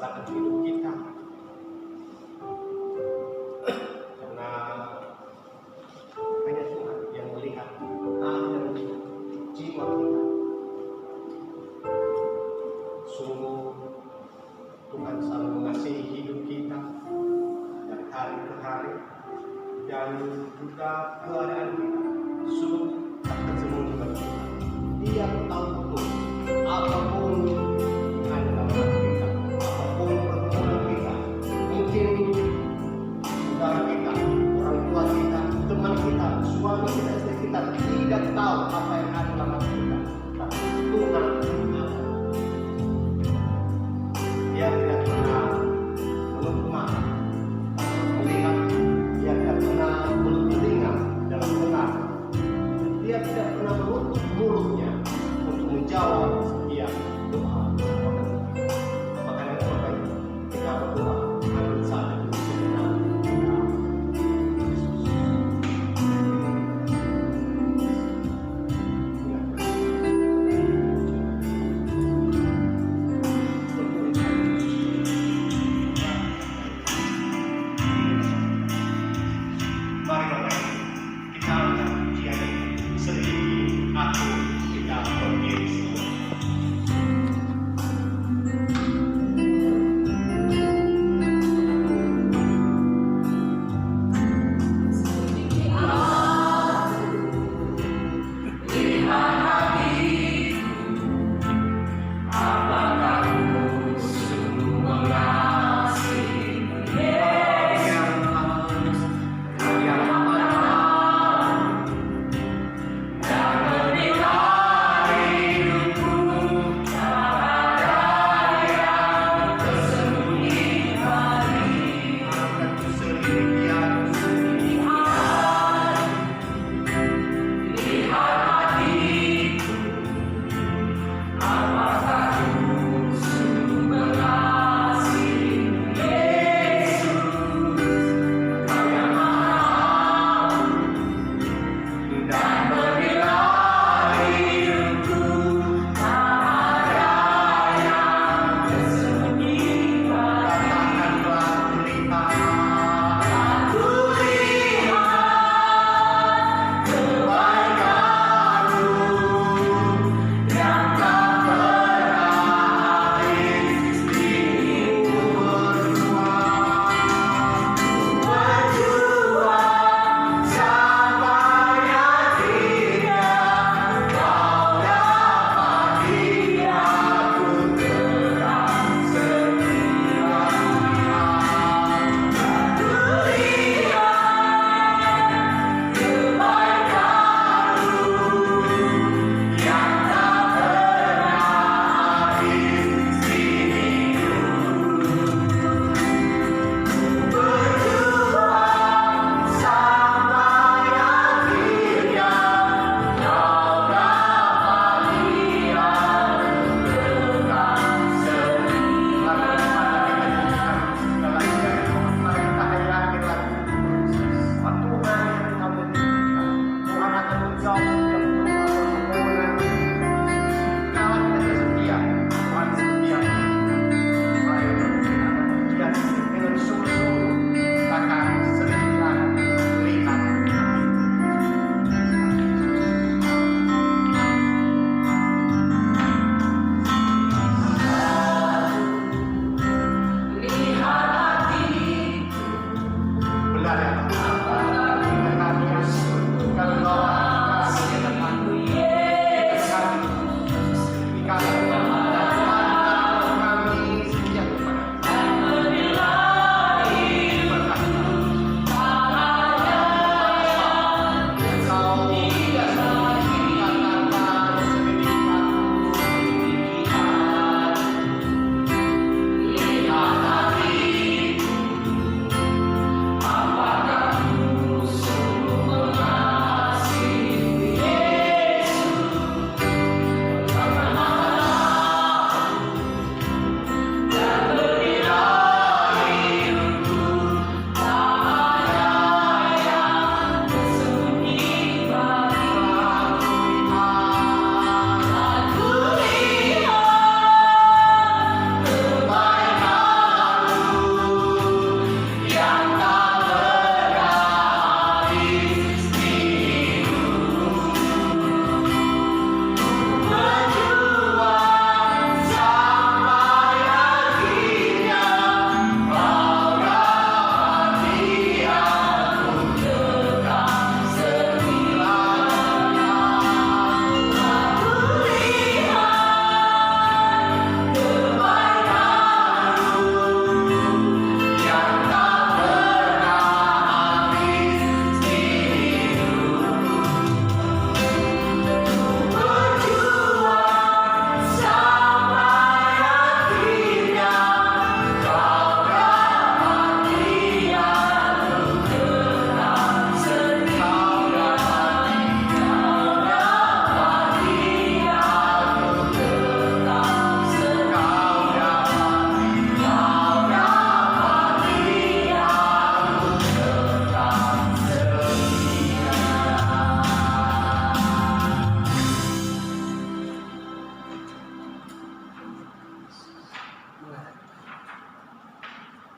dalam hidup kita. Karena hanya Tuhan yang melihat akhir jiwa kita. Sungguh Tuhan selalu mengasihi hidup kita dari hari ke hari, dan juga keadaan kita sungguh tak tersembunyi bagi Tuhan. Dia tahu betul apapun yang ada dalam hati kita, apapun pergumulan kita, mungkin saudara kita, orang tua kita, teman kita, suami kita, istri kita tidak tahu apa yang ada dalam hati kita, tapi Tuhan ada. Dia tidak pernah menutup mata melihat, dia tidak pernah menutup telinga dalam dengar.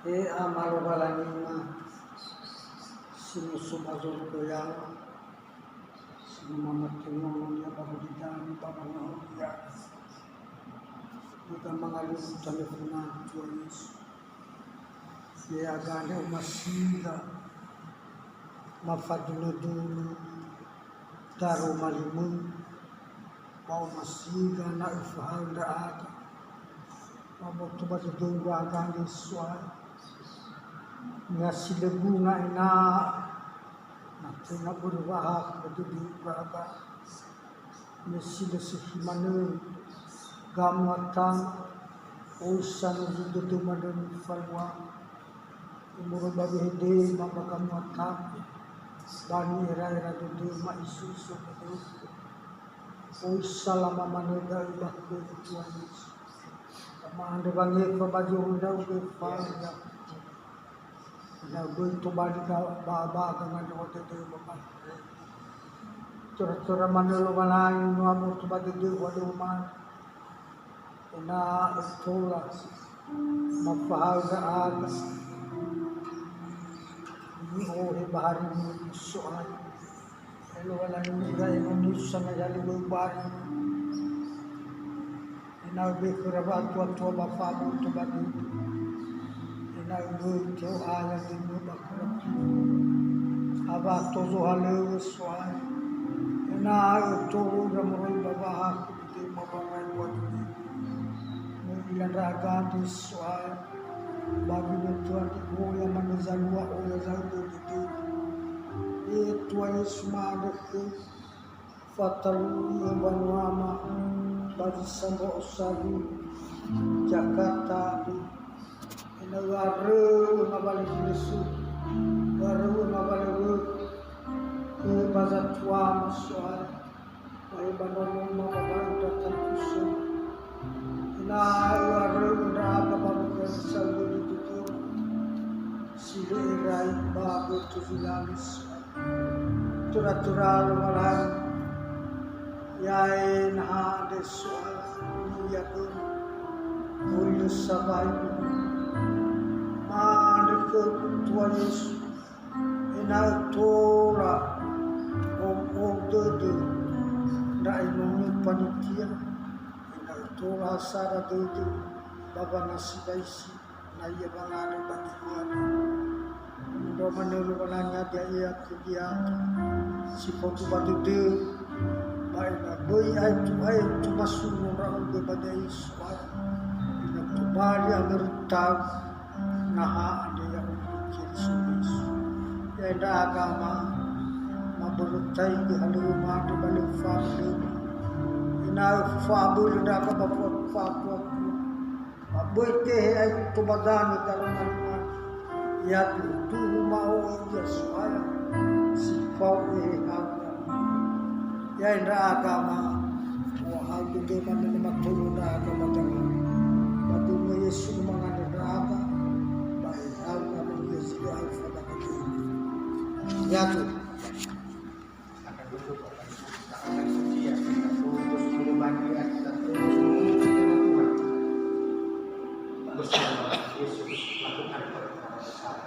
amalobalangina sinusumazol ko yang sinumamatulungan niya pagkakitang pamangahulya ika mga lutan na punan Tuhan Yesus kaya gana umasiga mafadulo-dulo taro malimun mau masiga na ufahal na aga mabuto ba ito doon wagang Yesuay nga silagu nga ina natin na burwahak na doon waga nga sila sa himanon gamuatan usan na doon manon falwa umuro babihide mapagamuatan bani era-era doon maisuso na doon usan lama manoda ibak ko Tuhan Yesus Maanda bangi pabadi unda uge fanya. Na gue to badi ka baba dengan ote te baba. Tora manelo malai no amo to badi de wadu man. Na tola mapahal ga aga. Ni o he bahari ni soal. Elo wala ni ga ino nusa na jali gue bahari. Ina be kuraba tua bapa mu tu bagi ina gue tu ala di mu bakura aba tozo hale swai ina tu ramoi baba aku di mabangan buat mu ilan raga di swai bagi tuan di go yang manazalua o yazalu di tuan semua deku fatalu yang banwama bagi semua usaha Jakarta ina waru ngabali Yesu waru ngabali ke bazar tua masuk ay banonu ngabali datang kusu ina waru nda babu ke salu itu sile rai babu tu filamis tura malam Yai na de soal ya pun mulu sabai ma de ke Tuhan Yesus ina tora o de da ino panitia ina tora sara de baba nasibaisi na ia bangane batuan ndo manelu bananya dia kerja si foto batu de Baina boy ay tu masuno raul de badai swat ina tu bali amertag naha ade yang Jesus ya agama maburutai di haluma de balik family ina fabul da ka bapot fapot boy te ay tu badani kalungan ya tu mau Yesuaya si pau ya indra agama wahai gede mana matulu na agama jangan batu Yesus mengandung agama baik agama Yesus alfa dan ya tu akan duduk akan suci akan terus berbagi akan terus Tuhan bersama Yesus lakukan perkara besar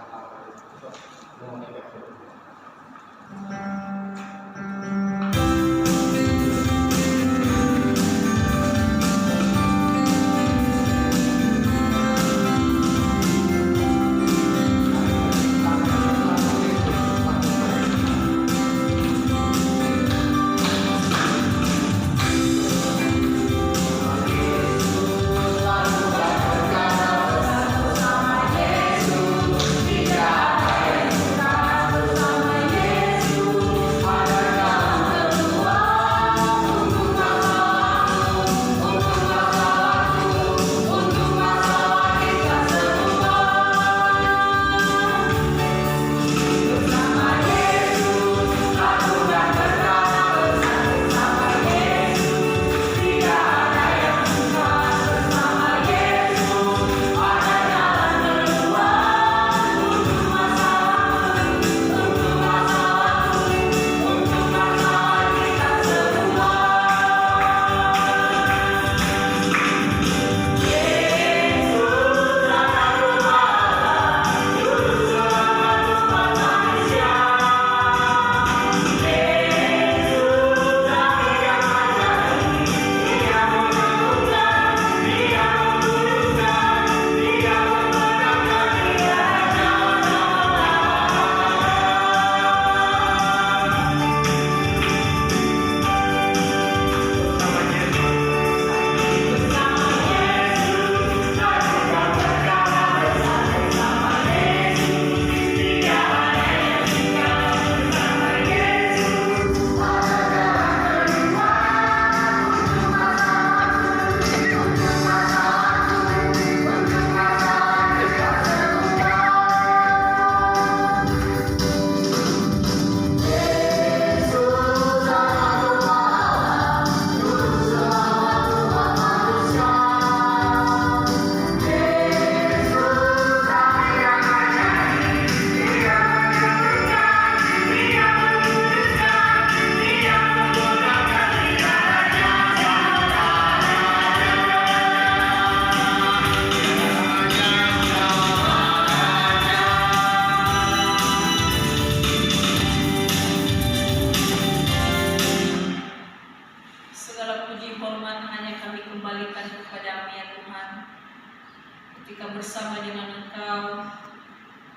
Engkau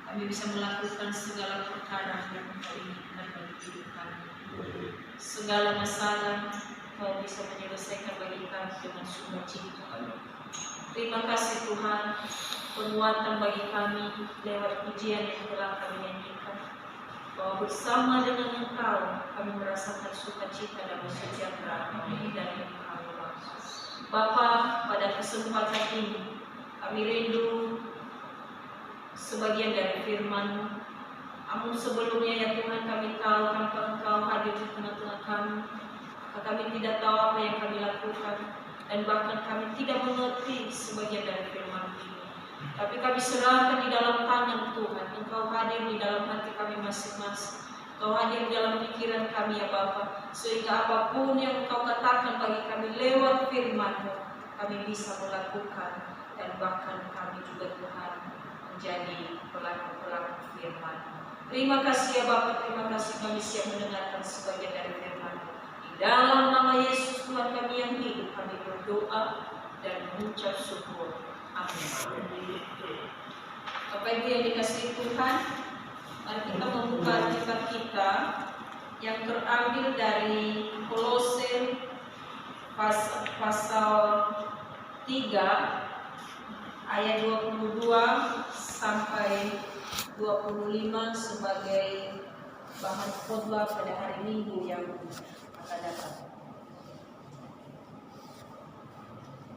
kami bisa melakukan segala perkara yang Engkau inginkan bagi hidup kami. Segala masalah Engkau bisa menyelesaikan bagi kami dengan sukacita. Terima kasih Tuhan, penguatan bagi kami lewat pujian yang telah kami nyanyikan, bahwa bersama dengan Engkau kami merasakan sukacita dan sejahtera kami dari Engkau. Bapa, pada kesempatan ini kami rindu sebagian dari firman-Mu. Namun sebelumnya ya Tuhan, kami tahu tanpa Engkau hadir di tengah-tengah kami, maka kami tidak tahu apa yang kami lakukan, dan bahkan kami tidak mengerti sebagian dari firman ini. Tapi kami serahkan di dalam tangan Tuhan. Engkau hadir di dalam hati kami masing-masing. Engkau hadir di dalam pikiran kami ya Bapa, sehingga apapun yang Engkau katakan bagi kami lewat firman-Mu, kami bisa melakukan, dan bahkan kami juga Tuhan menjadi pelaku-pelaku firman. Terima kasih ya Bapa, terima kasih kami siap mendengarkan sebagian dari firman-Mu. Di dalam nama Yesus Tuhan kami yang hidup, kami berdoa dan mengucap syukur. Amin. Bapak Ibu yang dikasihi Tuhan, mari kita membuka Alkitab kita yang terambil dari Kolose pasal 3 ayat 22 sampai 25 sebagai bahan khotbah pada hari Minggu yang akan datang.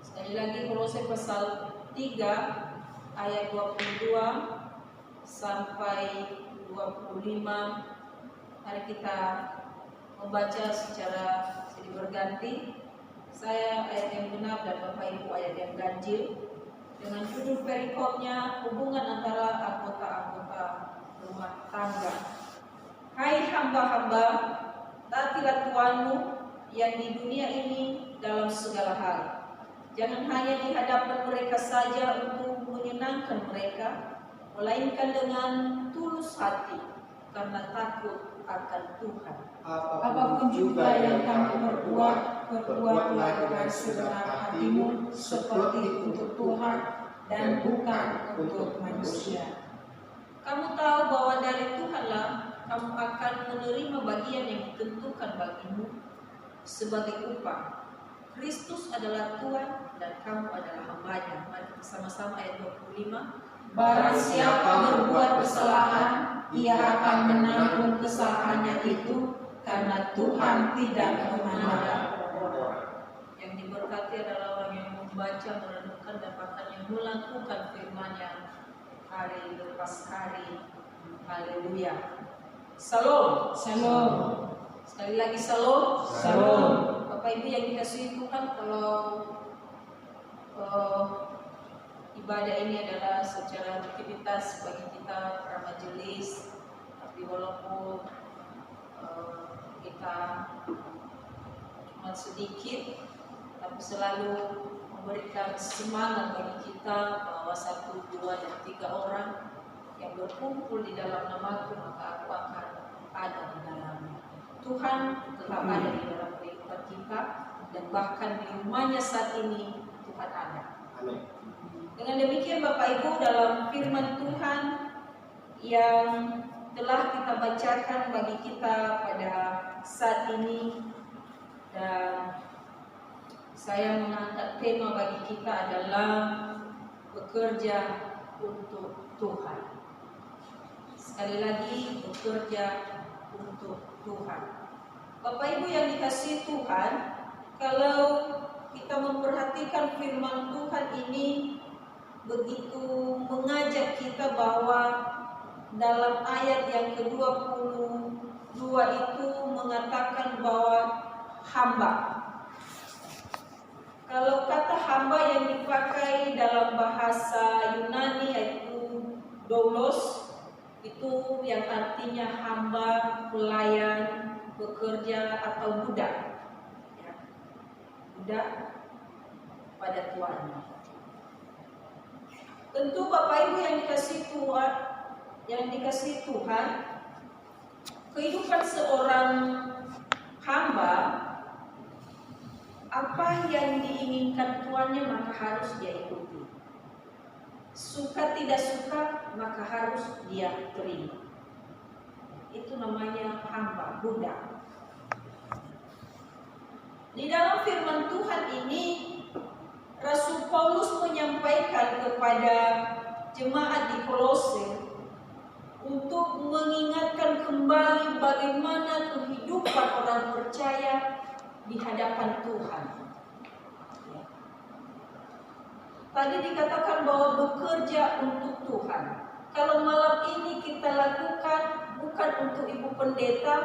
Sekali lagi Kolose pasal 3 ayat 22 sampai 25. Mari kita membaca secara silih berganti. Saya ayat yang genap dan Bapak Ibu ayat yang ganjil. Dengan judul perikopnya, hubungan antara anggota-anggota rumah tangga. Hai hamba-hamba, taatilah Tuhanmu yang di dunia ini dalam segala hal. Jangan hanya di hadapan mereka saja untuk menyenangkan mereka, melainkan dengan tulus hati, karena takut akan Tuhan. Apapun juga yang kamu perbuat, perbuatlah dengan segenap hatimu, seperti untuk Tuhan dan bukan untuk manusia. Kamu tahu bahwa dari Tuhanlah kamu akan menerima bagian yang ditentukan bagimu sebagai upah. Kristus adalah Tuhan dan kamu adalah hamba-Nya. Mari bersama-sama ayat 25. Barang siapa berbuat kesalahan, ia akan menanggung kesalahannya itu, karena Tuhan tidak memandang orang. Yang diberkati adalah orang yang membaca, merenungkan, dan bahkan yang melakukan firman-Nya hari lepas hari. Haleluya. Salam. Salam. Sekali lagi salam. Salam. Bapak Ibu yang dikasihi Tuhan, kalau ibadah ini adalah secara rutinitas bagi kita para majelis, tapi walaupun kita cuma sedikit, tapi selalu memberikan semangat bagi kita bahwa 1, 2, dan 3 orang yang berkumpul di dalam namaku, maka aku akan ada di dalamnya. Tuhan tetap ada di dalam kehidupan kita, dan bahkan di rumahnya saat ini Tuhan ada. Amin. Dengan demikian Bapak Ibu, dalam firman Tuhan yang telah kita bacakan bagi kita pada saat ini, dan saya mengangkat tema bagi kita adalah bekerja untuk Tuhan. Sekali lagi, bekerja untuk Tuhan. Bapak Ibu yang dikasihi Tuhan, kalau kita memperhatikan firman Tuhan ini begitu mengajak kita bahwa dalam ayat yang ke-22 itu mengatakan bahwa hamba. Kalau kata hamba yang dipakai dalam bahasa Yunani yaitu doulos, itu yang artinya hamba, pelayan, bekerja atau budak. Ya. Budak pada tuannya. Tentu Bapak Ibu yang dikasihi Tuhan, kehidupan seorang hamba, apa yang diinginkan tuannya maka harus dia ikuti. suka tidak suka maka harus dia terima. Itu namanya hamba, budak. Di dalam firman Tuhan ini, Rasul Paulus menyampaikan kepada jemaat di Kolose untuk mengingatkan kembali bagaimana kehidupan orang percaya di hadapan Tuhan. Tadi dikatakan bahwa bekerja untuk Tuhan. Kalau malam ini kita lakukan bukan untuk Ibu Pendeta,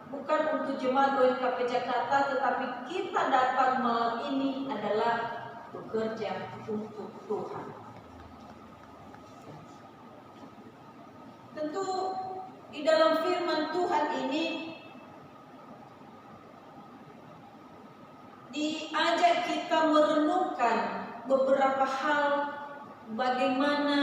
bukan untuk jemaat OMKP Jakarta, tetapi kita datang malam ini adalah bekerja untuk Tuhan. Tentu di dalam firman Tuhan ini diajak kita merenungkan beberapa hal bagaimana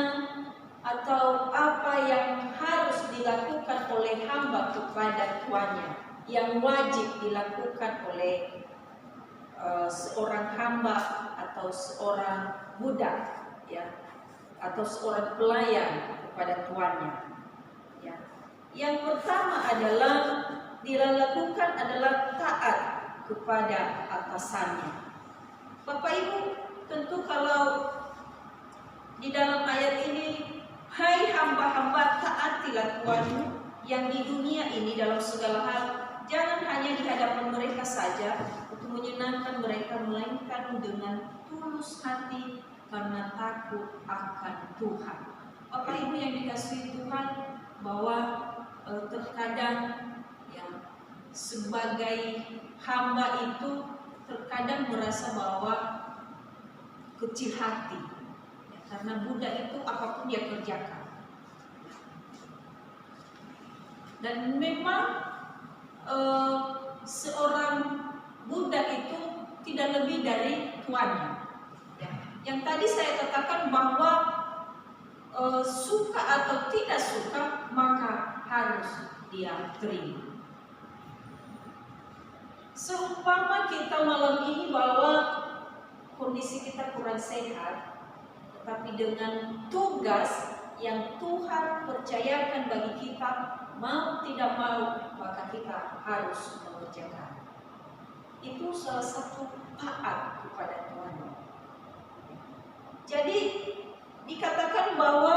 atau apa yang harus dilakukan oleh hamba kepada tuannya, yang wajib dilakukan oleh seorang hamba atau seorang budak, ya, atau seorang pelayan kepada tuannya. Ya. Yang pertama adalah dilakukan adalah taat kepada atasannya. Bapak Ibu, tentu kalau di dalam ayat ini, hai hamba-hamba, taatilah Tuhanmu yang di dunia ini dalam segala hal, jangan hanya di hadapan mereka saja untuk menyenangkan mereka, melainkan dengan tulus hati karena takut akan Tuhan. Bapak Ibu yang dikasihi Tuhan, bahwa terkadang ya, sebagai hamba itu terkadang merasa bahwa kecil hati, ya, karena budak itu apapun dia kerjakan. Dan memang seorang budak itu tidak lebih dari tuannya. Ya. Yang tadi saya katakan bahwa suka atau tidak suka maka harus dia terima. Seumpama kita malam ini bahwa kondisi kita kurang sehat, tetapi dengan tugas yang Tuhan percayakan bagi kita, mau tidak mau maka kita harus mengerjakan. Itu salah satu taat kepada Tuhan. Jadi dikatakan bahwa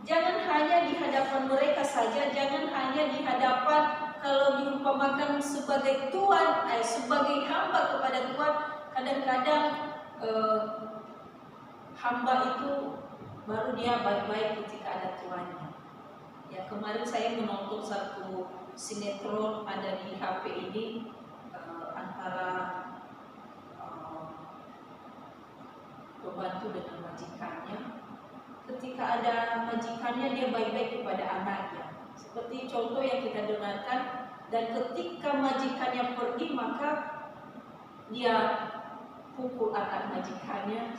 jangan hanya di hadapan mereka saja, jangan hanya di hadapan, kalau diumpamakan sebagai tuan, sebagai hamba kepada Tuhan, kadang-kadang hamba itu baru dia baik-baik ketika ada tuannya. Ya, kemarin saya menonton satu sinetron ada di HP ini antara pembantu dengan majikannya. Ketika ada majikannya, dia baik-baik kepada anaknya. Seperti contoh yang kita dengarkan, dan ketika majikannya pergi maka dia pukul anak majikannya,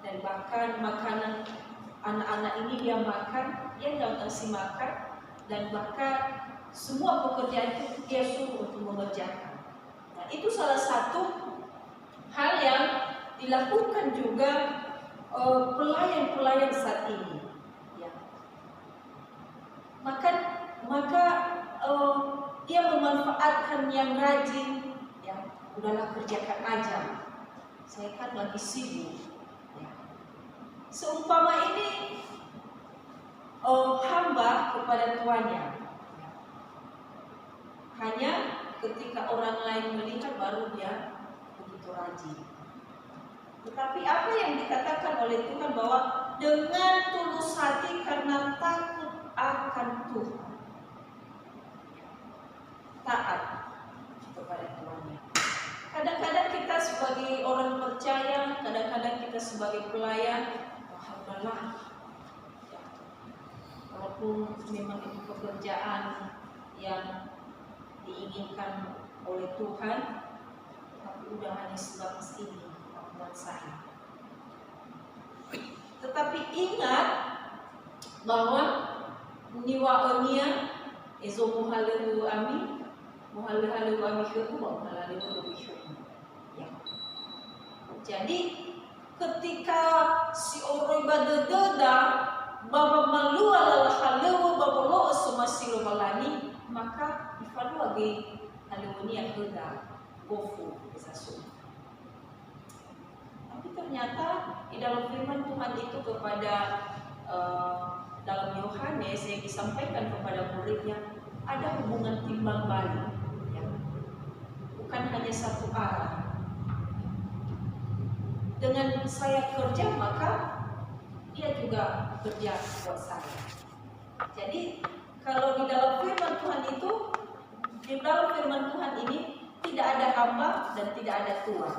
dan bahkan makanan anak-anak ini dia makan, dia nggak kasih makan, dan bahkan semua pekerjaan itu dia suruh untuk mengerjakan. Nah, itu salah satu hal yang dilakukan juga pelayan-pelayan saat ini. Ya. Maka dia memanfaatkan yang rajin, ya, udahlah kerjakan aja. Saya kan lagi sibuk. Ya. Seumpama ini hamba kepada tuannya. Ya. Hanya ketika orang lain melihat baru dia begitu rajin. Tetapi apa yang dikatakan oleh Tuhan bahwa dengan tulus hati karena takut akan Tuhan, taat kepada Tuhannya. Kadang-kadang kita sebagai orang percaya, kadang-kadang kita sebagai pelayan, alhamdulillah, ya, walaupun memang itu pekerjaan yang diinginkan oleh Tuhan, tapi udah hanya sebatas ini buat saya. Tetapi ingat bahwa niwaonia ezo muhalalu ami itu. Ya. Jadi ketika si oroi badededa baba malua lala halewo baba loo sumasilo malani, maka ifalu age halewoni akeda gofu besasu. Tapi ternyata di dalam firman Tuhan itu kepada dalam Yohanes yang disampaikan kepada muridnya, ada hubungan timbal balik, ya. Bukan hanya satu arah. Dengan saya kerja, maka dia juga kerja buat saya. Jadi kalau di dalam firman Tuhan itu, di dalam firman Tuhan ini tidak ada hamba dan tidak ada tuan,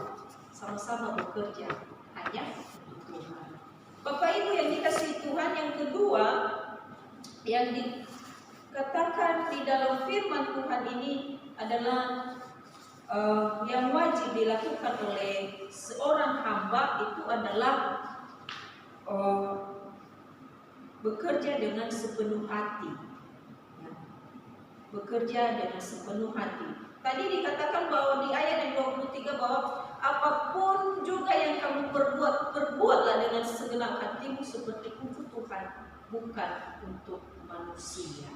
sama-sama bekerja hanya Tuhan. Bapak Ibu yang dikasihi Tuhan, yang kedua yang dikatakan di dalam firman Tuhan ini adalah yang wajib dilakukan oleh seorang hamba itu adalah bekerja dengan sepenuh hati, ya. Bekerja dengan sepenuh hati. Tadi dikatakan bahwa di ayat yang 23 bahwa apapun juga yang kamu perbuat, perbuatlah dengan segenap hatimu seperti untuk Tuhan, bukan untuk manusia.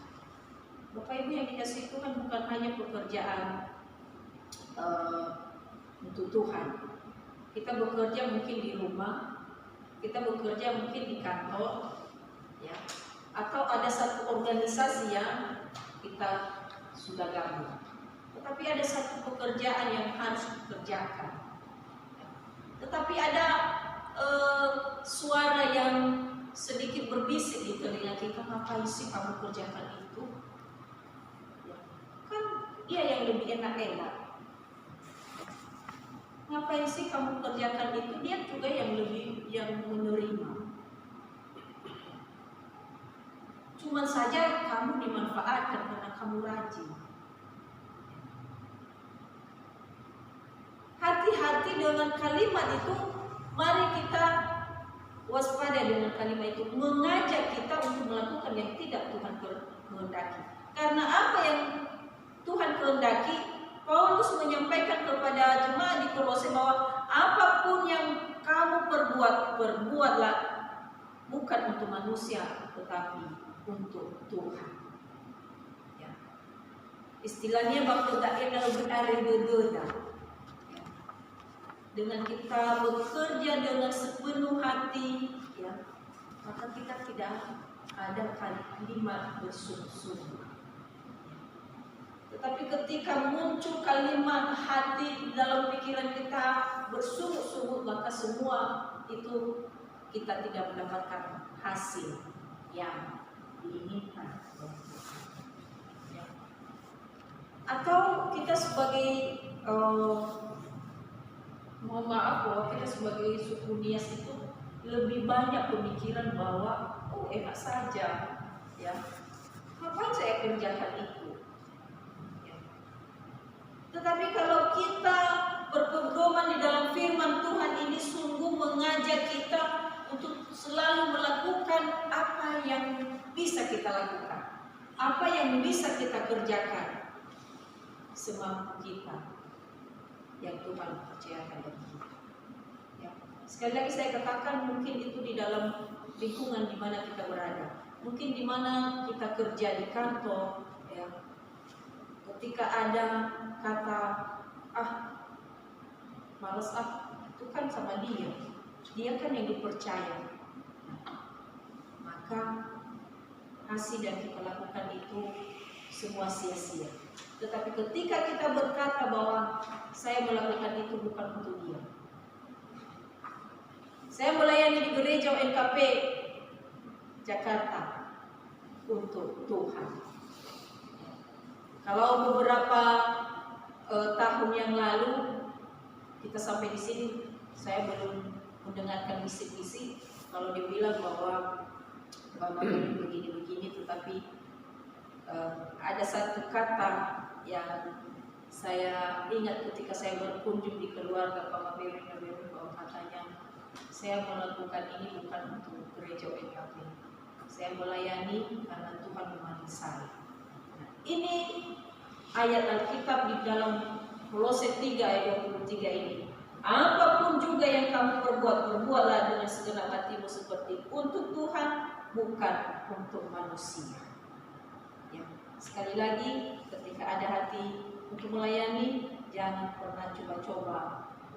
Bapak Ibu yang dikasihi Tuhan, bukan hanya pekerjaan untuk Tuhan. Kita bekerja mungkin di rumah, kita bekerja mungkin di kantor, ya, atau ada satu organisasi yang kita sudah gabung. Tetapi ada satu pekerjaan yang harus dikerjakan. Tetapi ada suara yang sedikit berbisik di telinga kita, ngapain sih kamu kerjakan itu? Ya, kan dia yang lebih enak-enak. Ngapain sih kamu kerjakan itu? Dia juga yang lebih menerima. Cuman saja kamu dimanfaatkan karena kamu rajin. Hati-hati dengan kalimat itu. Mari kita waspada dengan kalimat itu, mengajak kita untuk melakukan yang tidak Tuhan kehendaki. Karena apa yang Tuhan kehendaki, Paulus menyampaikan kepada jemaat di Kolose bahwa apapun yang kamu perbuat, perbuatlah bukan untuk manusia, tetapi untuk Tuhan. Ya. Istilahnya bakal tak kenal berari berbeda. Ya. Dengan kita bekerja dengan sepenuh hati, ya, maka kita tidak ada kalimat bersungguh-sungguh. Tetapi ketika muncul kalimat hati dalam pikiran kita bersungguh-sungguh, maka semua itu kita tidak mendapatkan hasil yang diinginkan. Ya. Atau kita sebagai mohon maaf bahwa kita sebagai suku Nias itu lebih banyak pemikiran bahwa enak saja, ya, ngapain saya kerjakan itu. Tetapi kalau kita berpedoman di dalam firman Tuhan ini sungguh mengajak kita untuk selalu melakukan apa yang bisa kita lakukan, apa yang bisa kita kerjakan semampu kita yang Tuhan percayakan bagi kita. Ya. Sekali lagi saya katakan, mungkin itu di dalam lingkungan di mana kita berada, mungkin di mana kita kerja di kantor, ya. Ketika ada kata, malas itu kan sama dia kan yang dipercaya, maka hasil yang kita lakukan itu semua sia-sia. Tetapi ketika kita berkata bahwa saya melakukan itu bukan untuk dia, saya melayani di gereja NKP Jakarta untuk Tuhan. Kalau beberapa tahun yang lalu kita sampai di sini, saya belum mendengarkan bisik-bisik kalau dibilang bahwa Bapak begini-begini, tetapi ada satu kata yang saya ingat ketika saya berkunjung di keluarga Bapak Berin, bahwa katanya, saya melakukan ini bukan untuk gereja NKP, saya melayani karena Tuhan memanggil saya. Ini ayat Alkitab di dalam Kolose 3 ayat 23 ini Apapun juga yang kamu perbuat, perbuatlah dengan segenap hatimu seperti untuk Tuhan, bukan untuk manusia. Ya. Sekali lagi, ketika ada hati untuk melayani, jangan pernah coba-coba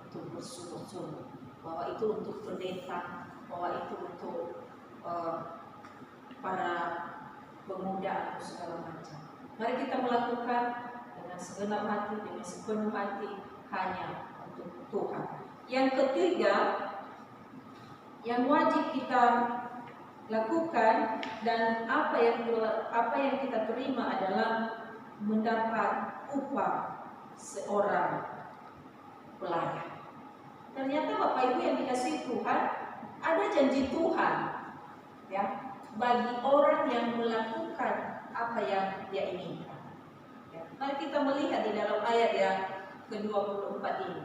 untuk bersungguh-sungguh bahwa itu untuk pendeta, bahwa itu untuk para pemuda atau segala macam. Mari kita melakukan dengan segenap hati, dengan sepenuh hati, hanya untuk Tuhan. Yang ketiga, yang wajib kita lakukan dan apa yang kita terima adalah mendapat upah seorang pelayan. Ternyata Bapak Ibu yang dikasihi Tuhan, ada janji Tuhan ya bagi orang yang melakukan apa yang dia inginkan. Ya. Mari kita melihat di dalam ayat yang ke-24 ini.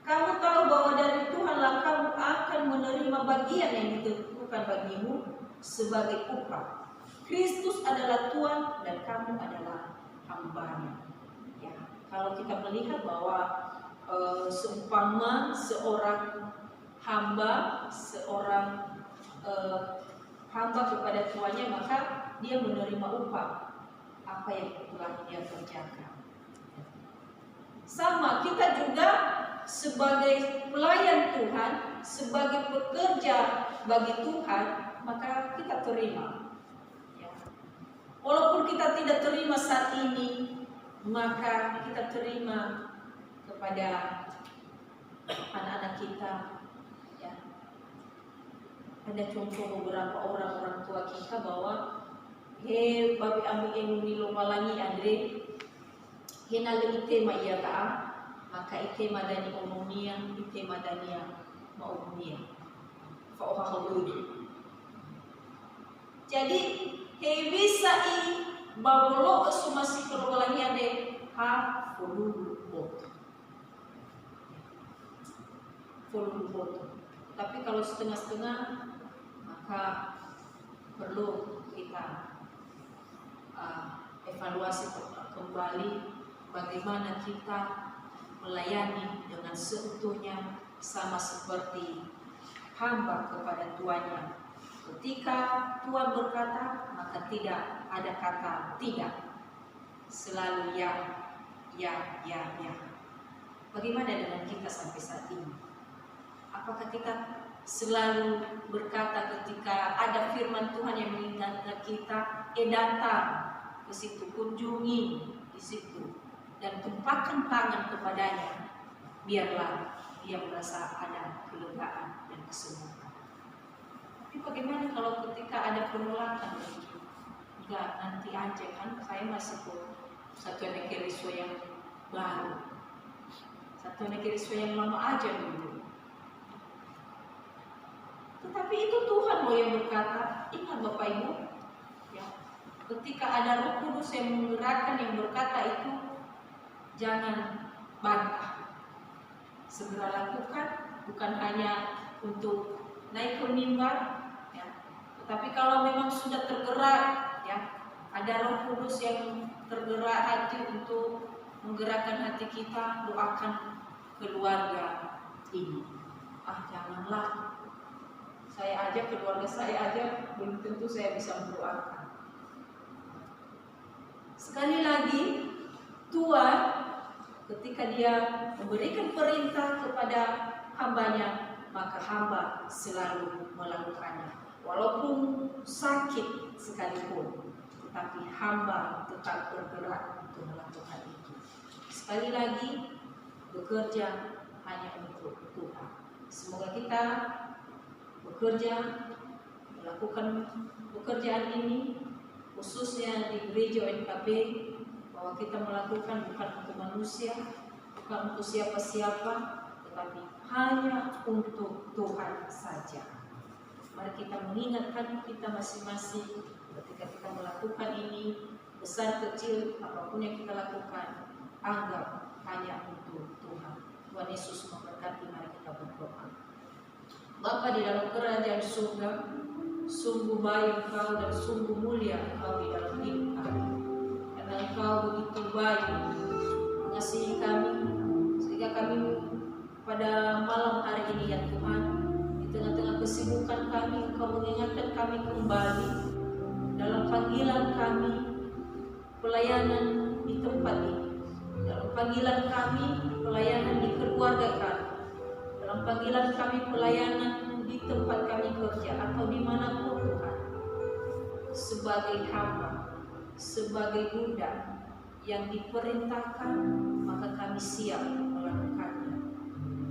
Kamu tahu bahwa dari Tuhanlah kamu akan menerima bagian yang ditentukan bagimu sebagai upah. Kristus adalah Tuhan dan kamu adalah hamba-Nya. Ya. Kalau kita melihat bahwa seumpama seorang hamba, hamba kepada tuannya, maka dia menerima upah apa yang telah dia kerjakan. Sama kita juga sebagai pelayan Tuhan, sebagai pekerja bagi Tuhan, maka kita terima. Ya. Walaupun kita tidak terima saat ini, maka kita terima kepada anak-anak kita. Ya. Ada contoh beberapa orang tua kita bahwa babi ambil yang nilo malangi Andre hinale ite ma iya ta maka ite madani omonia ite madania maomonia fa ohahalu. Jadi bisa babolo sumasi kalau malangi ade ha folulu boto. Tapi kalau setengah-setengah maka perlu kita evaluasi kembali bagaimana kita melayani dengan seutuhnya sama seperti hamba kepada tuannya. Ketika Tuhan berkata, maka tidak ada kata tidak, selalu ya. Bagaimana dengan kita sampai saat ini? Apakah kita selalu berkata ketika ada firman Tuhan yang mengingatkan kita, datang ke situ, kunjungi di situ, dan tumpahkan tangan kepadanya, biarlah dia merasa ada kelegaan dan kesembuhan. Tapi bagaimana kalau ketika ada penolakan? Enggak, nanti aja kan, saya masih kok satu negeri yang baru, satu negeri yang lama aja dulu. Tetapi itu Tuhan loh yang berkata. Ingat Bapak Ibu ya, ketika ada Roh Kudus yang menggerakkan, yang berkata itu, jangan bantah, segera lakukan. Bukan hanya untuk naik ke mimbar ya, tetapi kalau memang sudah tergerak ya, ada Roh Kudus yang tergerak hati untuk menggerakkan hati kita, doakan keluarga ini. Janganlah, saya aja, keluarga saya aja belum tentu saya bisa mendoakan. Sekali lagi, Tuhan ketika dia memberikan perintah kepada hambanya, maka hamba selalu melakukannya. Walaupun sakit sekalipun, tetapi hamba tetap bergerak untuk melakukan itu. Sekali lagi, bekerja hanya untuk Tuhan. Semoga kita bekerja, melakukan pekerjaan ini, khususnya di gereja ONKP, bahwa kita melakukan bukan untuk manusia, bukan untuk siapa-siapa, tetapi hanya untuk Tuhan saja. Mari kita mengingatkan kita masing-masing ketika kita melakukan ini, besar kecil apapun yang kita lakukan, anggap hanya untuk Tuhan. Tuhan Yesus memberkati. Mari kita berdoa. Bapa di dalam kerajaan surga, sungguh baik Engkau dan sungguh mulia Engkau di dalam hidup kami. Karena Engkau begitu baik mengasihi kami, sehingga kami pada malam hari ini ya Tuhan, di tengah-tengah kesibukan kami, Engkau mengingatkan kami kembali dalam panggilan kami, pelayanan di tempat ini, dalam panggilan kami, pelayanan di keluarga kami, dalam panggilan kami, pelayanan di tempat kami kerja atau dimanapun Tuhan, sebagai hamba, sebagai budak yang diperintahkan, maka kami siap melakukannya.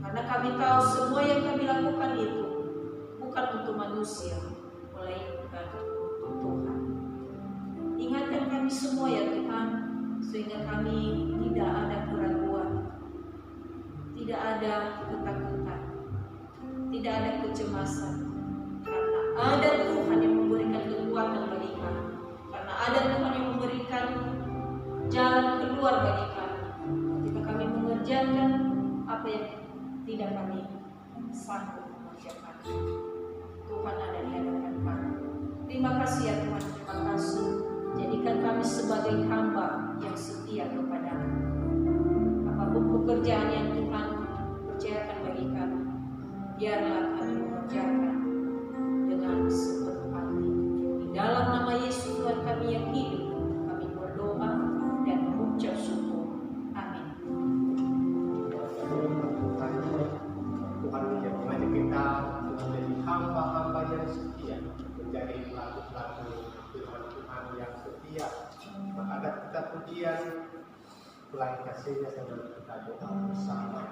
Karena kami tahu semua yang kami lakukan itu bukan untuk manusia, melainkan untuk Tuhan. Ingatkan kami semua ya Tuhan, sehingga kami tidak ada keraguan, tidak ada ketakutan, tidak ada kecemasan, karena ada Tuhan yang memberikan kekuatan bagi kami, karena ada Tuhan yang memberikan jalan keluar bagi kami ketika kami mengerjakan apa yang tidak kami sanggup mengerjakan. Tuhan ada di hadapan kami. Terima kasih ya Tuhan, terima kasih. Jadikan kami sebagai hamba yang setia kepada-Mu. Apapun pekerjaan yang Tuhan percayakan bagi kami, biarlah kami mengerjakan dengan sepenuh hati. Di dalam nama Yesus Tuhan kami yang hidup, kami berdoa dan mengucap syukur. Amin. Tuhan yang mengajak kita menjadi hamba-hamba yang setia, menjadi pelaku-pelaku Tuhan yang setia. Maka kita pujian pelan kasihnya sambil kita doa bersama.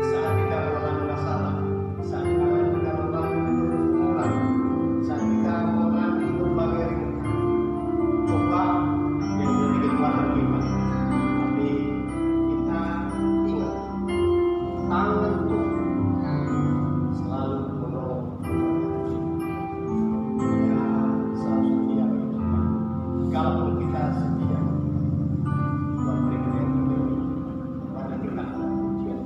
Saat kita mengalami masalah, saat kita mengalami pergumulan, saat kita mengalami berbagai rintangan, coba yang menjadi kekuatan kita. Tapi kita ingat, tangan Tuhan selalu menolong kita. Ya, selalu setia bagi kita. Kalaupun kita setia, Tuhan berikan yang terbaik. Karena kita ada pujian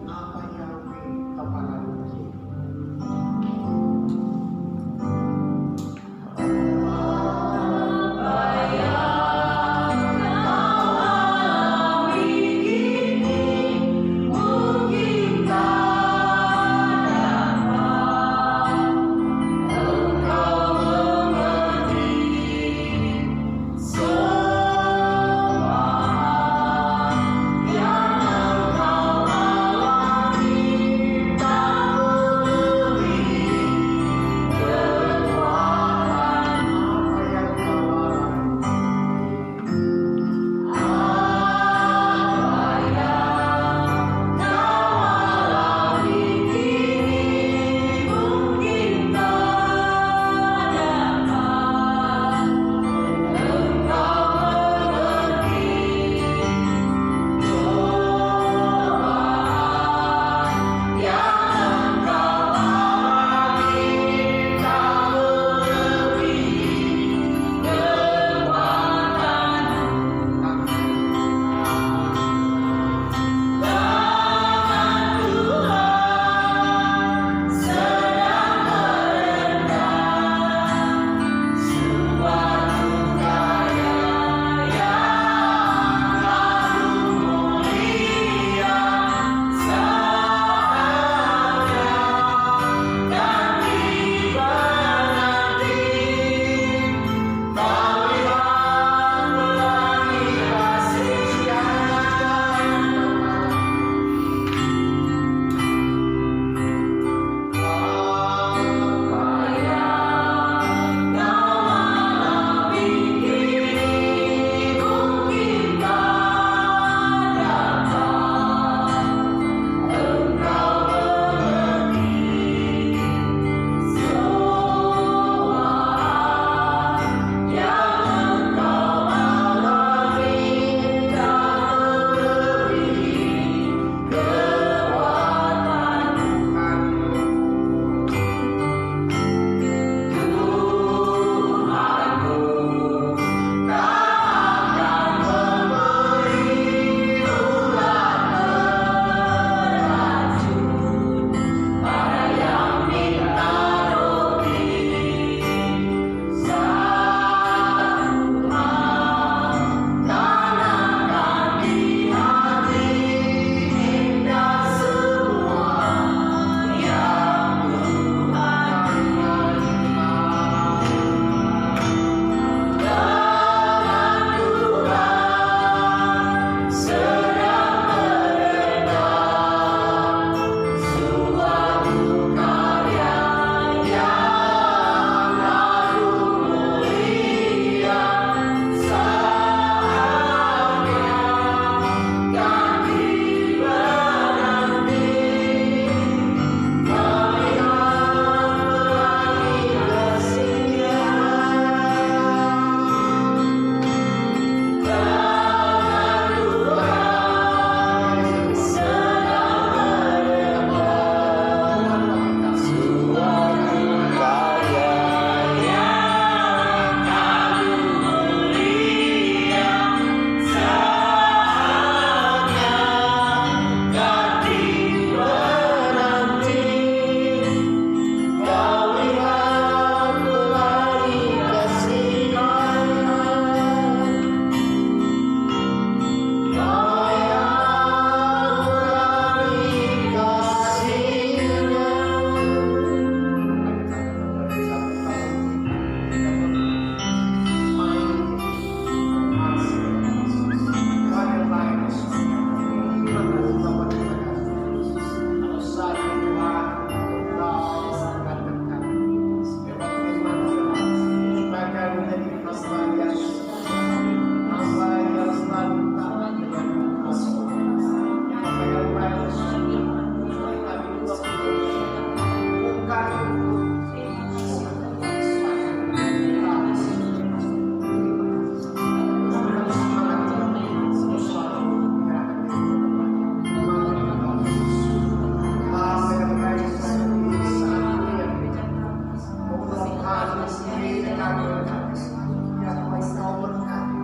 kami berkati. Ya Tuhan, Engkau berkati.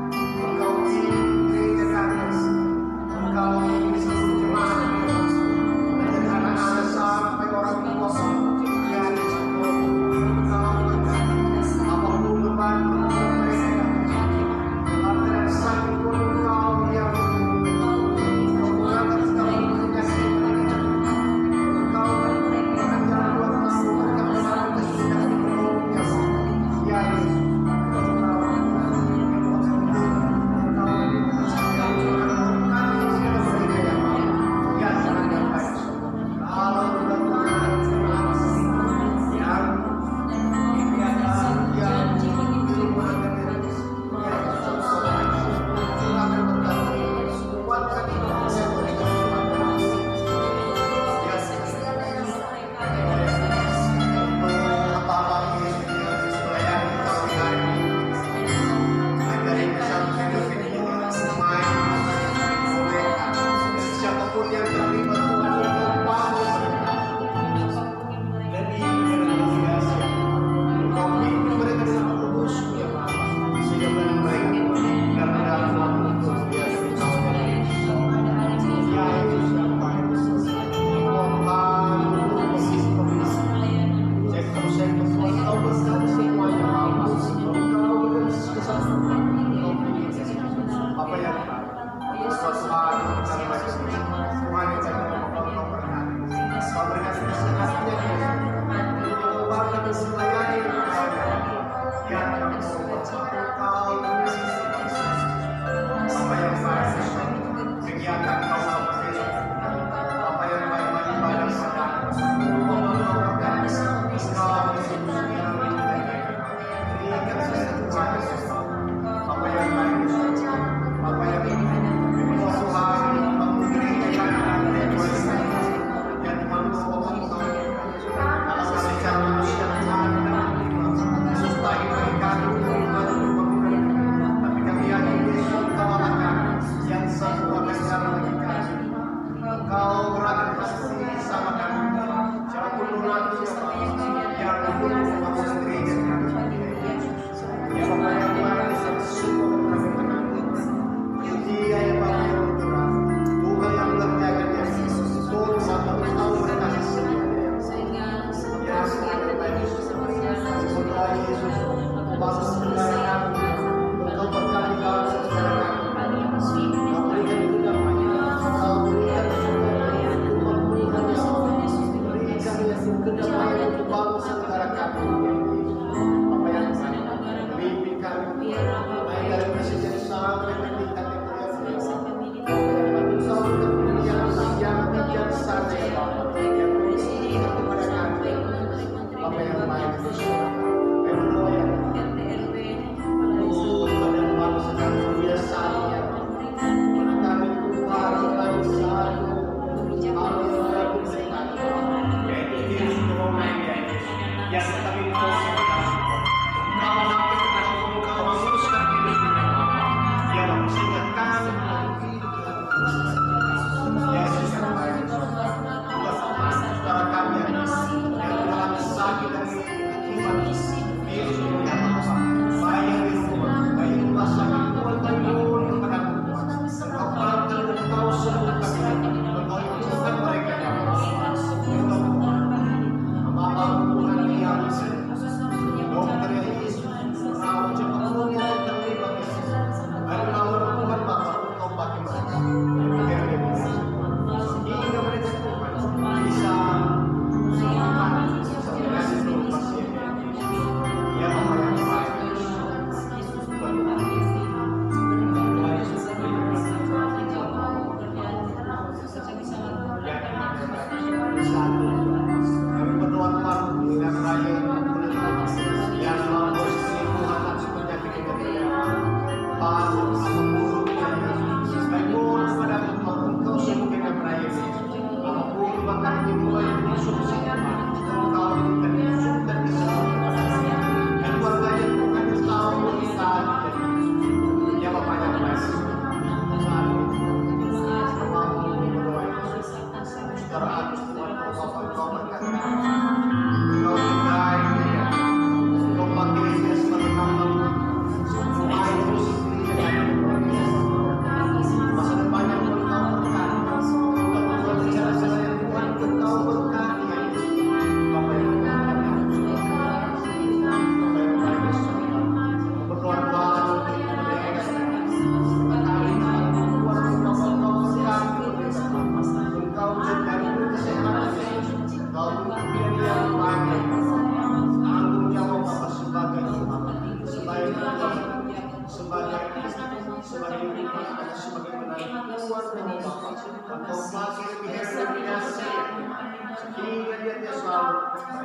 Engkau di gereja kami. Engkau di seluruh jemaat kami. Dari anak-anak sampai orang tua kami. Ya Tuhan, Engkau berkati. Apapun beban mereka, apa yang sakit pun Engkau yang mengurangkan segala penyakit mereka. Engkau akan jalan buat kamu, akan menolong kesulitan di kolom ya Yesus.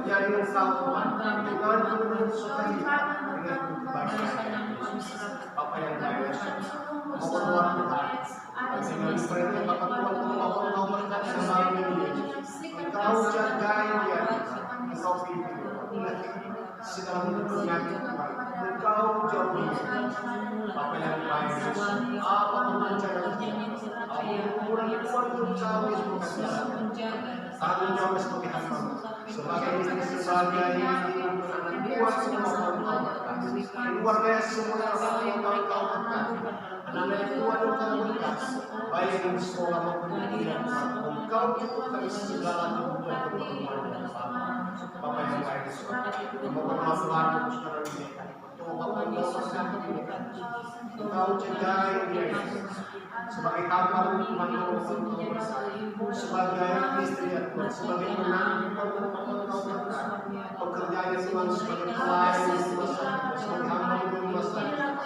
terjadi Engkau Tuhan dengan penuh sukacita, dengan kebahagiaan. Bapa yang baik, mohon doa Tuhan, dengan perintah Bapa Tuhan, mohon Engkau berkati semalam ini. Engkau jagai dia, Engkau pimpin, segala bentuk penyakit Tuhan, Engkau jauhi. Bapa yang baik, apapun rencana apapun Tuhan untuk kami tanggung jawab sebagai hamba, sebagai istri, sebagai anak buah semua Engkau berkati. Keluarga semua Engkau berkati. Anak-anak Tuhan Engkau berkati. Baik di sekolah maupun di kuliah, Engkau cukupkan segala kebutuhan dan Bapa yang baik, mohon maaf Tuhan untuk sekarang ini. Engkau jagai dia sebagai hamba Tuhan sebagai istri ya Tuhan, sebagai menantu Engkau berkati. Pekerjaan Tuhan sebagai pelayan sebagai hamba rumah saja.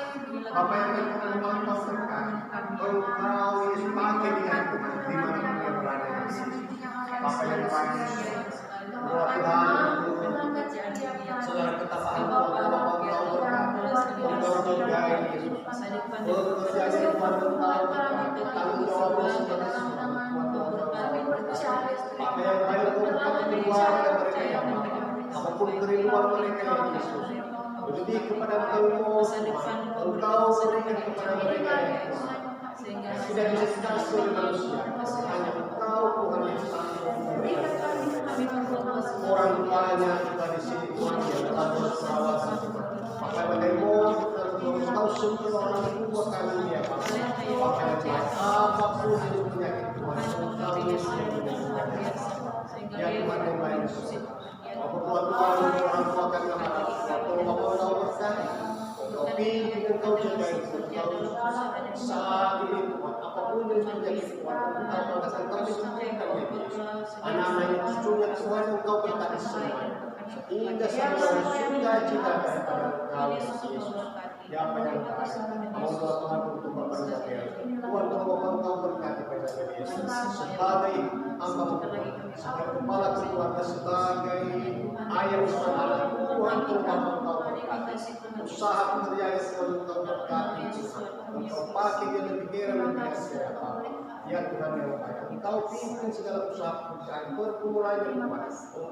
Bapa yang baik, Engkau berkati. Engkau Yesus pakai dia Tuhan di mana dia berada. Bapa yang baik, doa Tuhan saudara ketaatan Bapa Engkau berkati. Engkau jagai Yesus. Bekerja di Tuhan Engkau berkati. Tanggung jawab sebagai semua Bapa yang baik, berkati keluarga mereka ya Bapa. Apapun kerinduan mereka ya Yesus, lebih kepada Engkau, Engkau berikan kepada mereka ya Tuhan. Tidak bisa dikasih oleh manusia, hanya Engkau Tuhan yang sanggup memberikan. Orang banyak kita di sini Tuhan yang telah berperawatan. Maka bagaimana Engkau sentuh orang tua kami ya Bapa. Bapa yang baik, apapun itu penyakit Tuhan, Engkau Yesus yang menyembuhkan. Ya Tuhan yang baik, Bapa Tuhan orang tua kami yang harap Bapa Engkau berkati. Engkau pimpin, Engkau jaga, Engkau saat ini Tuhan, apapun yang terjadi Tuhan, Engkau mengatakan kami sempurnakan ya Yesus. Anak-anak yang cucunya Tuhan, Engau berkati semuanya. Sehingga sampai sukacita daripada Engkau Yesus. Ya apa yang baik, mohon doa Tuhan untuk Bapak dan Tuhan Engkau berkati pada Yesus. Sebagai hamba Tuhan, sebagai kepala keluarga, sebagai ayah saudara Tuhan Engkau berkati. Usaha pekerjaan Tuhan Engkau berkati. Engkau pakai dia lebih kira lebih biasa. Ya Tuhan yang baik, Engkau pimpin segala usaha pekerjaan perpuluhannya Tuhan.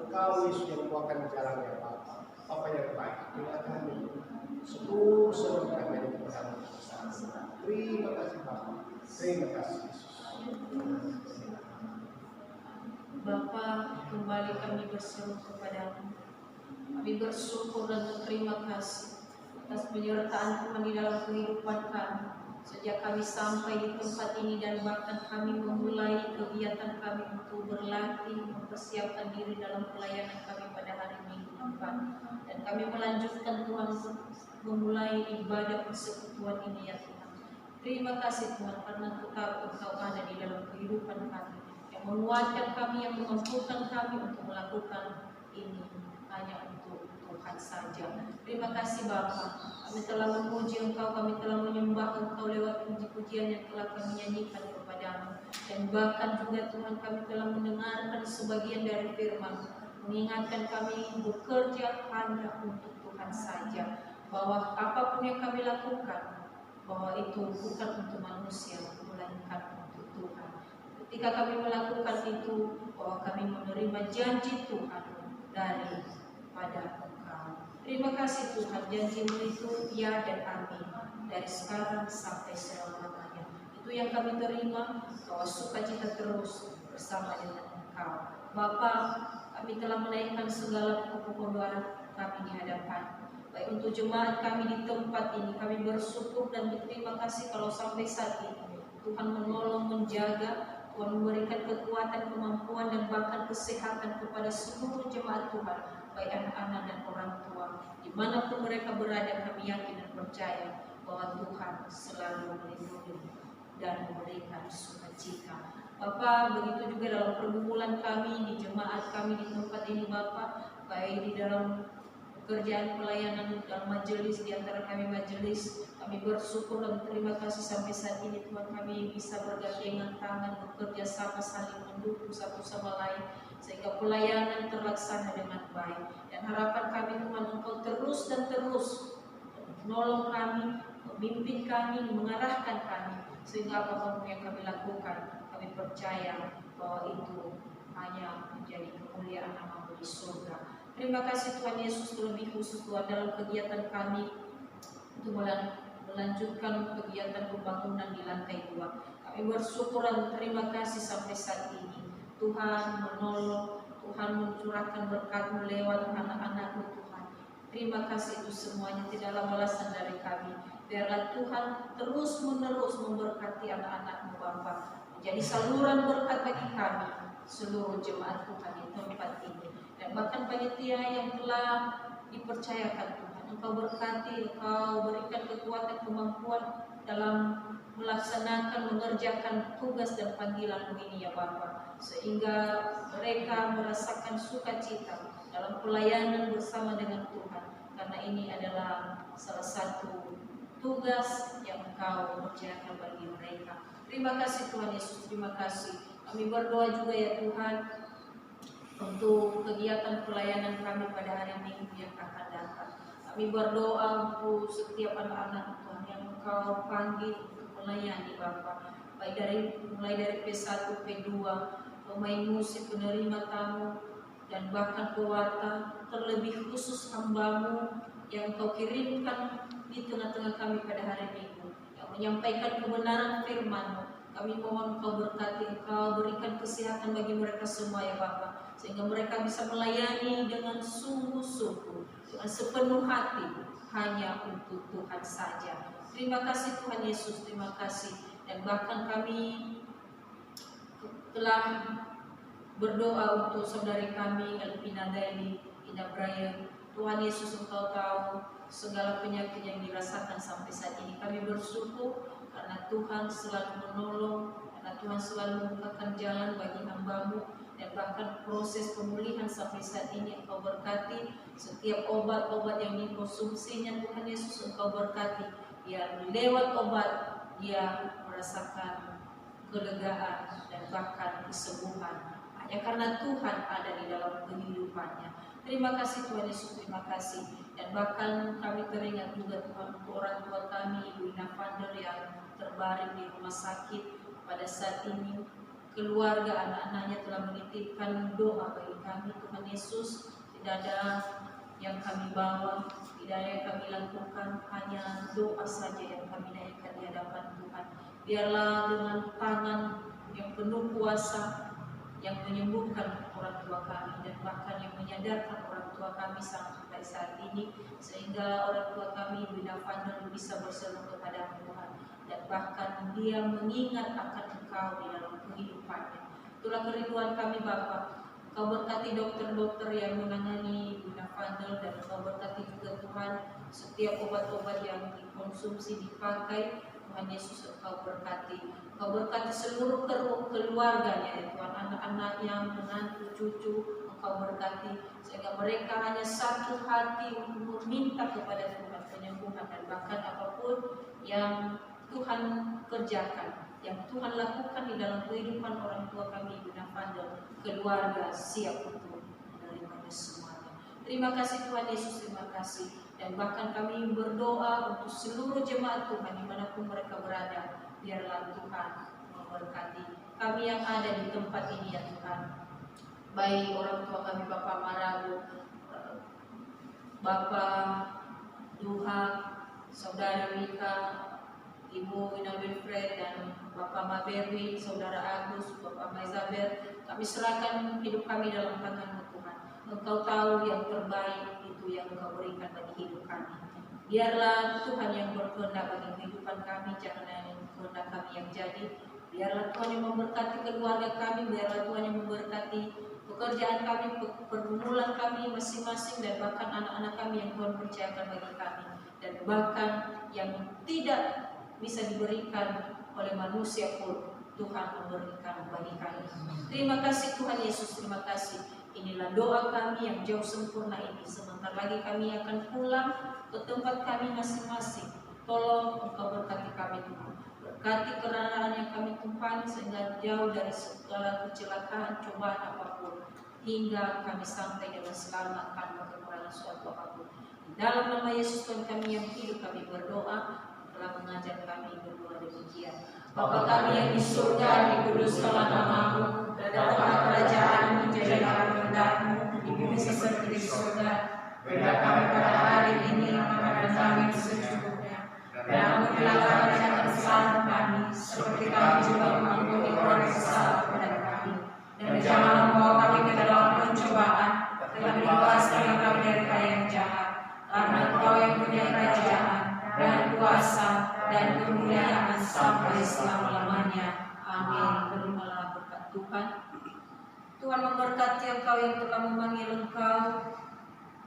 Engkau Yesus yang kuatkan jalannya Bapa. Apa yang baik, kita kami seluruh kami yang bersama. Terima kasih Bapa. Terima kasih Yesus. Bapa, kembali kami berseru kepadamu. Kami bersyukur dan berterima kasih atas penyertaan Tuhan di dalam kehidupan kami. Sejak kami sampai di tempat ini dan bahkan kami memulai kegiatan kami untuk berlatih, mempersiapkan diri dalam pelayanan kami pada hari Minggu depan. Dan kami melanjutkan Tuhan memulai ibadah persekutuan ini ya Tuhan. Terima kasih Tuhan karena Engkau ada di dalam kehidupan kami, yang menguatkan kami, yang mengampunkan kami untuk melakukan ini hanya untuk Tuhan saja. Terima kasih Bapa. Kami telah memuji Engkau, kami telah menyembah Engkau lewat puji-pujian yang telah kami nyanyikan kepadamu. Dan bahkan juga Tuhan kami telah mendengarkan sebagian dari firman, mengingatkan kami bekerja hanya untuk Tuhan saja. Bahwa apapun yang kami lakukan, bahwa itu bukan untuk manusia, melainkan untuk Tuhan. Ketika kami melakukan itu, bahwa kami menerima janji Tuhan daripada Terima kasih Tuhan, janji-Mu itu ya dan amin, dari sekarang sampai selama-lamanya. Itu yang kami terima, bahwa sukacita terus bersama dengan Engkau. Bapa, kami telah menaikkan segala pokok doa kami di hadapan. Baik untuk jemaat kami di tempat ini, kami bersyukur dan berterima kasih kalau sampai saat ini Tuhan menolong, menjaga, Tuhan memberikan kekuatan, kemampuan, dan bahkan kesehatan kepada seluruh jemaat Tuhan, baik anak-anak dan orang tua. Dimanapun mereka berada, kami yakin dan percaya bahwa Tuhan selalu melindungi dan memberikan sukacita. Bapa, begitu juga dalam pergumulan kami, di jemaat kami di tempat ini Bapa, baik di dalam pekerjaan pelayanan dalam majelis, di antara kami majelis, kami bersyukur dan terima kasih sampai saat ini Tuhan kami bisa bergandengan tangan, bekerja sama, saling mendukung satu sama lain, sehingga pelayanan terlaksana dengan baik. Dan harapan kami Tuhan, Engkau terus dan terus menolong kami, memimpin kami, mengarahkan kami, sehingga apapun yang kami lakukan, kami percaya bahwa itu hanya menjadi kemuliaan nama-Mu di surga. Terima kasih Tuhan Yesus, terlebih khusus Tuhan dalam kegiatan kami untuk melanjutkan kegiatan pembangunan di lantai 2. Kami bersyukur dan terima kasih sampai saat ini. Tuhan menolong, Tuhan mencurahkan berkat-Mu lewat anak-anak-Mu Tuhan. Terima kasih itu semuanya tidaklah balasan dari kami. Biarlah Tuhan terus-menerus memberkati anak-anak-Mu Bapa, menjadi saluran berkat bagi kami, seluruh jemaat Tuhan di tempat ini. Dan bahkan panitia yang telah dipercayakan Tuhan, Engkau berkati, Engkau berikan kekuatan, kemampuan dalam melaksanakan, mengerjakan tugas dan panggilan ini ya Bapa, sehingga mereka merasakan sukacita dalam pelayanan bersama dengan Tuhan, karena ini adalah salah satu tugas yang Engkau percayakan bagi mereka. Terima kasih Tuhan Yesus, terima kasih. Kami berdoa juga ya Tuhan untuk kegiatan pelayanan kami pada hari Minggu yang akan datang. Kami berdoa untuk setiap anak-anak Tuhan yang Engkau panggil untuk melayani Bapa, baik mulai dari P1, P2, pemain musik, penerima tamu, dan bahkan pewarta, terlebih khusus hamba-Mu yang Engkau kirimkan di tengah-tengah kami pada hari Minggu, yang menyampaikan kebenaran firman-Mu. Kami mohon Engkau berkati, Engkau berikan kesehatan bagi mereka semua ya Bapa, sehingga mereka bisa melayani dengan sungguh-sungguh, dengan sepenuh hati, hanya untuk Tuhan saja. Terima kasih Tuhan Yesus, terima kasih. Dan bahkan kami telah berdoa untuk saudari kami Elvina Daily, Ina Brian. Tuhan Yesus, Engkau tahu segala penyakit yang dirasakan sampai saat ini. Kami bersyukur karena Tuhan selalu menolong, karena Tuhan selalu membukakan jalan bagi hamba-Mu, dan bahkan proses pemulihan sampai saat ini Engkau berkati. Setiap obat-obat yang dikonsumsinya Tuhan Yesus Engkau berkati, biar lewat obat dia merasakan kelegaan dan bahkan kesembuhan, hanya karena Tuhan ada di dalam kehidupannya. Terima kasih Tuhan Yesus, terima kasih. Dan bahkan kami teringat juga Tuhan untuk orang tua kami, Ibu Ina Vander yang terbaring di rumah sakit pada saat ini. Keluarga anak-anaknya telah menitipkan doa bagi kami. Tuhan Yesus, tidak ada yang kami bawa, tidak ada yang kami lakukan, hanya doa saja yang kami naikkan di hadapan Tuhan. Biarlah dengan tangan yang penuh kuasa yang menyembuhkan orang tua kami, dan bahkan yang menyadarkan orang tua kami sampai saat ini, sehingga orang tua kami Ibu Ina Vander bisa berseru kepada Tuhan, dan bahkan dia mengingat akan Engkau di dalam kehidupannya. Itulah kerinduan kami Bapa. Engkau berkati dokter-dokter yang menangani Ibu Ina Vander, dan Engkau berkati juga Tuhan setiap obat-obat yang dikonsumsi, dipakai. Tuhan Yesus Engkau berkati. Engkau berkati seluruh keluarganya ya Tuhan, anak-anaknya, menantu, cucu. Engkau berkati sehingga mereka hanya satu hati untuk meminta kepada Tuhan penyembuhan, dan bahkan apapun yang Tuhan kerjakan, yang Tuhan lakukan di dalam kehidupan orang tua kami Ibu Ina Vander, keluarga siap untuk menerimanya semuanya. Terima kasih Tuhan Yesus, terima kasih. Dan bahkan kami berdoa untuk seluruh jemaat Tuhan dimanapun mereka berada. Biarlah Tuhan memberkati kami yang ada di tempat ini ya Tuhan. Baik orang tua kami Bapak Marabu, Bapak Duha, Saudara Wika, Ibu Ina Wilfred, dan Bapak Maberwi, Saudara Agus, Bapak Maizabel. Kami serahkan hidup kami dalam tangan-Mu Tuhan. Engkau tahu yang terbaik itu yang Engkau berikan bagi hidup kami. Biarlah Tuhan yang berkehendak bagi kehidupan kami, jangan yang kehendak kami yang jadi. Biarlah Tuhan yang memberkati keluarga kami, biarlah Tuhan yang memberkati pekerjaan kami, pergumulan kami masing-masing, dan bahkan anak-anak kami yang Tuhan percayakan bagi kami, dan bahkan yang tidak bisa diberikan oleh manusia pun Tuhan memberikan bagi kami. Terima kasih Tuhan Yesus, terima kasih. Inilah doa kami yang jauh sempurna ini. Sebentar lagi kami akan pulang ke tempat kami masing-masing. Tolong Engkau berkati kami Tuhan. Berkati kendaraan yang kami tumpangi sehingga jauh dari segala kecelakaan, cobaan apapun. hingga kami sampai dengan selamat tanpa kekurangan suatu apapun. Dalam nama Yesus Tuhan kami yang hidup, kami berdoa, telah mengajar kami berdoa demikian. Bapa kami yang di surga, dikuduskanlah namamu, datanglah kerajaanmu, jadilah kehendakmu di bumi seperti di surga. Berilah kami pada hari ini makanan kami secukupnya, dan ampunilah kami akan kesalahan kami, seperti kami juga mengampuni orang yang bersalah kepada kami. Dan jangan membawa kami ke dalam pencobaan, tetapi bebaskanlah kami dari yang jahat. Karena Engkau yang punya kerajaan dan kuasa dan kemuliaan sampai selama-lamanya. Amin. Terimalah berkat Tuhan. Tuhan memberkati engkau yang telah memanggil engkau.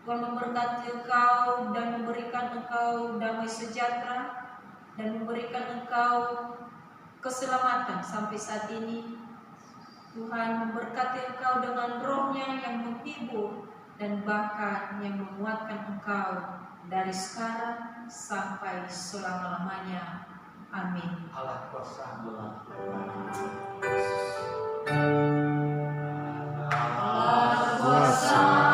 Tuhan memberkati engkau dan memberikan engkau damai sejahtera dan memberikan engkau keselamatan sampai saat ini. Tuhan memberkati engkau dengan roh-Nya yang menghibur dan bahkan yang menguatkan engkau dari sekarang sampai selama-lamanya. Amin. Allah kuasa Allah kuasa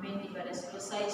Amin. Ibadah selesai.